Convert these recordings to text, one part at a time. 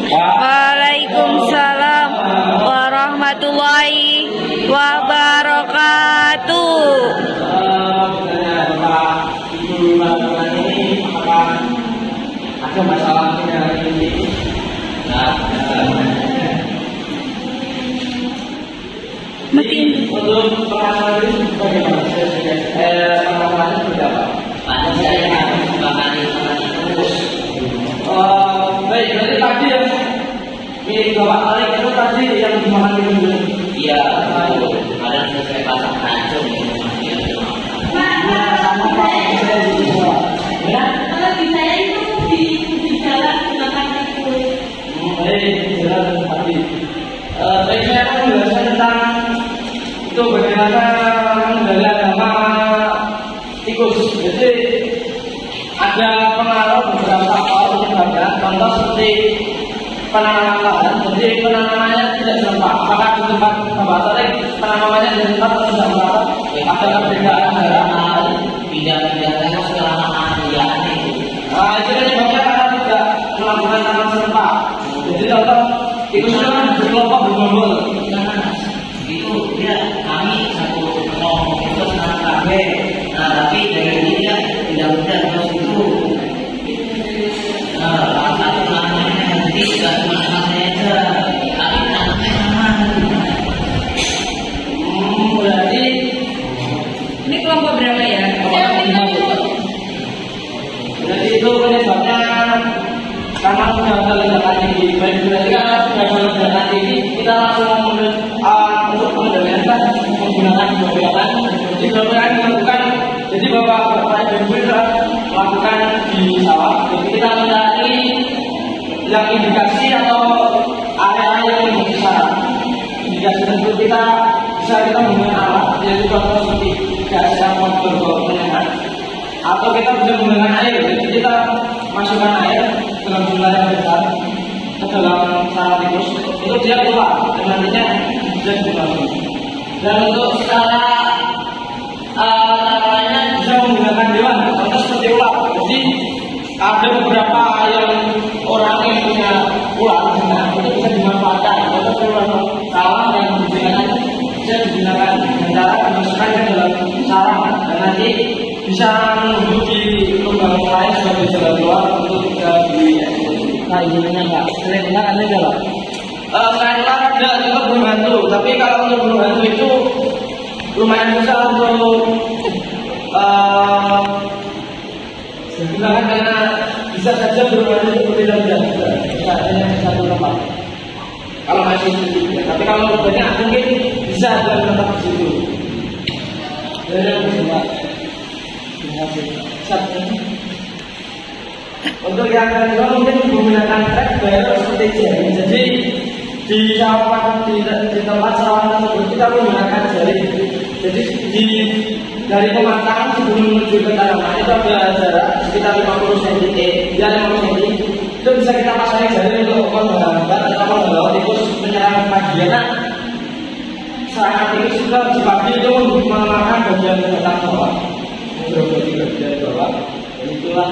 Waalaikumsalam warahmatullahi wabarakatuh. Ada masalah ini? Matiin. Untuk pengasaran ini bagaimana? Pengasarannya seperti apa? Pada saya harus membakari terus. Baik, berarti tadi yang milik Bapak Malik itu tadi yang dimakan itu. Iya, ada sesuai pasang racun Sama Pak, saya di bawah. Ya? Kalau di saya itu di jalan dimakan itu. Baik, jalan tadi. Baik, saya akan menjelaskan tentang itu bagaimana mengendalikan agama tikus. Jadi ada pengaruh beberapa hal penyebabnya. Contoh seperti penanaman lahan. Jadi penanamannya tidak serempak. Apakah di tempat pembatasan penanamannya di tempat atau tidak merata? Ada perbedaan antara pindah-pindah tanah selama keahlian itu. itu penyebabnya karena tidak melakukan tanam serempak. Jadi contoh tikus itu kan berkelompok bergerombol. Itu dia kami satu kelompok itu senang kafe. Nah, tapi dari ini dia pindah-pindah terus itu. Salah satu namanya jadi tidak cuma nama saya aja, tapi namanya sama. Berarti Ini kelompok berapa ya? Berarti itu penyebabnya karena sudah ada ledakan tinggi. Baik, berarti karena sudah ada ledakan tinggi, kita langsung untuk pengendalian kan menggunakan gebrakan. Jadi gebrakan dilakukan. Jadi bapak ibu melakukan di sawah. Jadi kita mencari yang indikasi atau area yang menjadi syarat. Indikasi tersebut kita menggunakan alat, yaitu contoh seperti gas yang berbentuk atau kita bisa menggunakan air. Jadi kita masukkan air dalam jumlah yang besar ke dalam sarang tikus, itu dia keluar dan nantinya bisa digunakan. Dan untuk skala lainnya bisa menggunakan hewan, contoh seperti ular. Jadi ada beberapa yang orang yang punya ular, nah itu bisa dimanfaatkan. Contoh seperti ular salam yang digunakan bisa digunakan dengan cara dimasukkan ke dalam sarang dan nanti bisa menunggu di lubang lain sebagai jalan keluar untuk tidak dieksekusi. Nah, ininya enggak. Selain ular ada enggak, Pak? Selain ular ada juga burung hantu, tapi kalau untuk burung hantu itu lumayan susah untuk digunakan karena bisa saja burung hantu itu tidak bisa hanya satu tempat. Kalau masih sedikit, tapi kalau banyak mungkin bisa dalam tempat di situ. Untuk yang kedua mungkin menggunakan trek baru seperti jaring. Jadi di tempat sawan tersebut kita menggunakan jaring. Jadi dari pematangan sebelum menuju ke tanaman itu ada jarak sekitar 50 cm, ya 50 cm. Itu bisa kita pasang jaring untuk menghambat atau menghalau tikus menyerang bagian. Serangan tikus juga di pagi itu memakan bagian batang bawah. Beroboti bagian bawah, dan itulah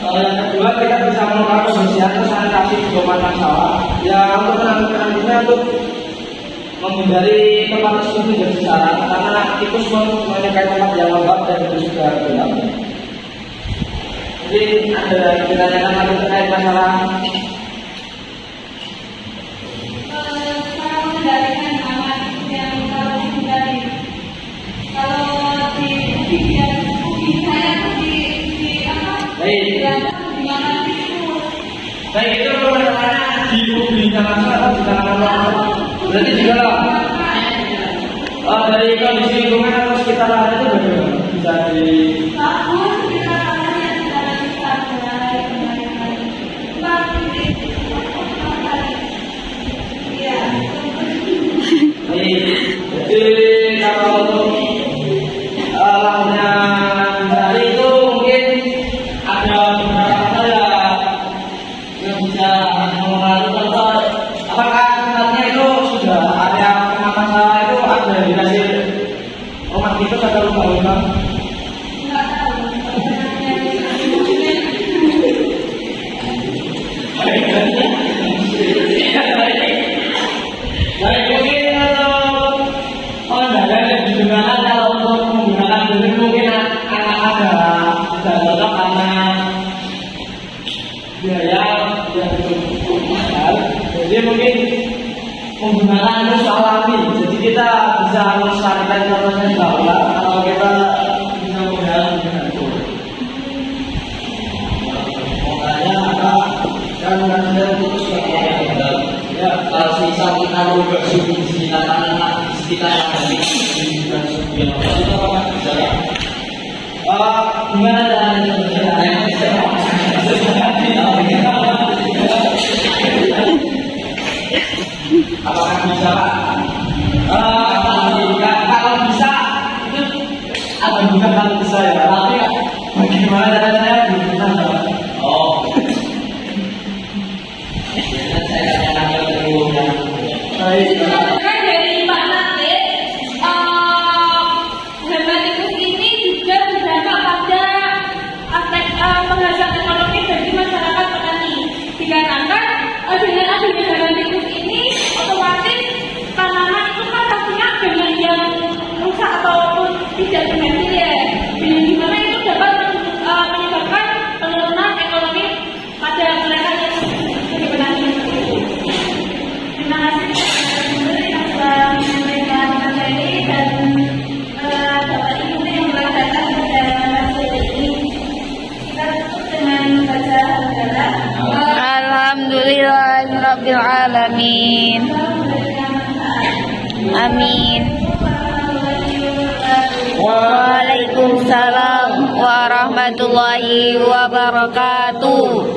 yang kedua kita bisa melakukan pembersihan atau sanitasi di pematang sawah. Ya untuk penanganannya untuk menghindari tempat tersebut menjadi sarang karena tikus menyukai tempat yang lembab dan itu sudah gelap. Jadi ada ditanyakan lagi terkait masalah Cara mengendalikan aman yang kalau dihindari. Kalau di saya tuh di apa? baik. Dimakan tikus. Baik itu permasalahannya di ubi tangan atau di tangan orang. Berarti juga dari kondisi lingkungan atau sekitar lahan itu bagaimana? Bisa di Bagus kita tangannya tidak bisa. menggunakan arus alami. Jadi kita bisa melestarikan contohnya bahwa kalau kita bisa menggunakan dengan itu. Makanya apa? Kan sudah putus ya. Kalau misal kita mau bersih di sekitar dari bukan sebuah itu apa bisa? Gimana caranya? Apakah bisa Pak? Kalau bisa itu akan bukan hal bisa ya. Tapi bagaimana caranya belum bisa Pak? Oh, biasanya saya akan ambil Baik. Kan dari Pak Nakit, hermetikus ini juga berdampak pada aspek penghasilan ekonomi bagi masyarakat petani. Dikarenakan dengan adanya hermetikus ini, otomatis tanaman itu kan pastinya banyak yang rusak ataupun tidak berhasil ya. Dengan dimana itu dapat menyebabkan penurunan ekonomi pada mereka yang sebagai petani. Terima kasih yang telah menyampaikan materi dan Bapak Ibu yang telah datang pada materi ini. Kita tutup dengan baca hamdalah. Alhamdulillahirabbil alamin. Amin. Waalaikumsalam warahmatullahi wabarakatuh.